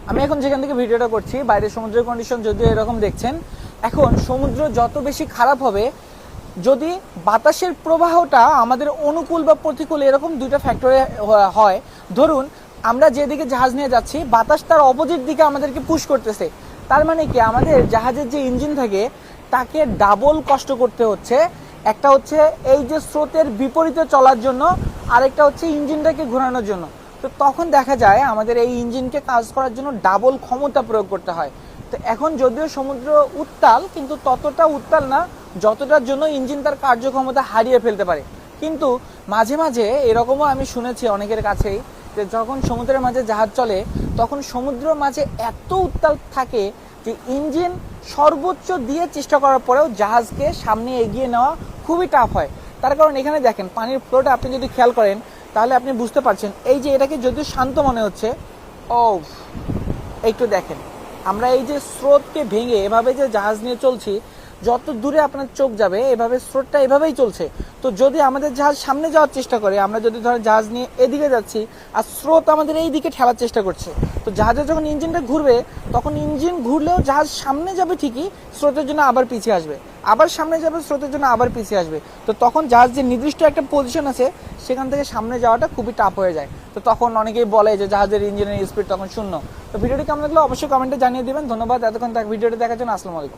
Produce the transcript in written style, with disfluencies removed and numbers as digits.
আমি এখন যেখান থেকে ভিডিওটা করছি বাইরের সমুদ্রের কন্ডিশন যদিও এরকম দেখছেন, এখন সমুদ্র যত বেশি খারাপ হবে, যদি বাতাসের প্রবাহটা আমাদের অনুকূল বা প্রতিকূল এরকম দুইটা ফ্যাক্টরে হয়, ধরুন আমরা যেদিকে জাহাজ নিয়ে যাচ্ছি বাতাস তার অপোজিট দিকে আমাদেরকে পুশ করতেছে, তার মানে কি আমাদের জাহাজের যে ইঞ্জিন থাকে তাকে ডাবল কষ্ট করতে হচ্ছে। একটা হচ্ছে এই যে স্রোতের বিপরীতে চলার জন্য, আরেকটা হচ্ছে ইঞ্জিনটাকে ঘোরানোর জন্য। তো তখন দেখা যায় আমাদের এই ইঞ্জিনকে কাজ করার জন্য ডাবল ক্ষমতা প্রয়োগ করতে হয়। তো এখন যদিও সমুদ্র উত্তাল, কিন্তু ততটা উত্তাল না যতটার জন্য ইঞ্জিন তার কার্যক্ষমতা হারিয়ে ফেলতে পারে। কিন্তু মাঝে মাঝে এরকমও আমি শুনেছি অনেকের কাছেই যে যখন সমুদ্রের মাঝে জাহাজ চলে তখন সমুদ্রের মাঝে এত উত্তাল থাকে যে ইঞ্জিন সর্বোচ্চ দিয়ে চেষ্টা করার পরেও জাহাজকে সামনে এগিয়ে নেওয়া খুবই টাফ হয়। তার কারণ এখানে দেখেন পানির ফ্লোটা আপনি যদি খেয়াল করেন তাহলে আপনি বুঝতে পারছেন, এই যে এটাকে যদিও শান্ত মনে হচ্ছে, ও একটু দেখেন আমরা এই যে স্রোতকে ভেঙে এভাবে যে জাহাজ নিয়ে চলছি, যত দূরে আপনার চোখ যাবে এভাবে স্রোতটা এভাবেই চলছে। তো যদি আমাদের জাহাজ সামনে যাওয়ার চেষ্টা করে, আমরা যদি ধরেন জাহাজ নিয়ে এদিকে যাচ্ছি আর স্রোত আমাদের এই দিকে ঠেলার চেষ্টা করছে, তো জাহাজের যখন ইঞ্জিনটা ঘুরবে তখন ইঞ্জিন ঘুরলেও জাহাজ সামনে যাবে ঠিকই, স্রোতের জন্য আবার পিছিয়ে আসবে, আবার সামনে যাবে স্রোতের জন্য আবার পিছিয়ে আসবে। তো তখন জাহাজ যে নির্দিষ্ট একটা পজিশন আছে সেখান থেকে সামনে যাওয়াটা খুবই টাফ হয়ে যায়। তো তখন অনেকেই বলে যে জাহাজের ইঞ্জিনের স্পিড তখন শূন্য। তো ভিডিওটি কেমন লাগলো অবশ্যই কমেন্টে জানিয়ে দিবেন। ধন্যবাদ এতক্ষণ ভিডিওটি দেখার জন্য। আসসালামু আলাইকুম।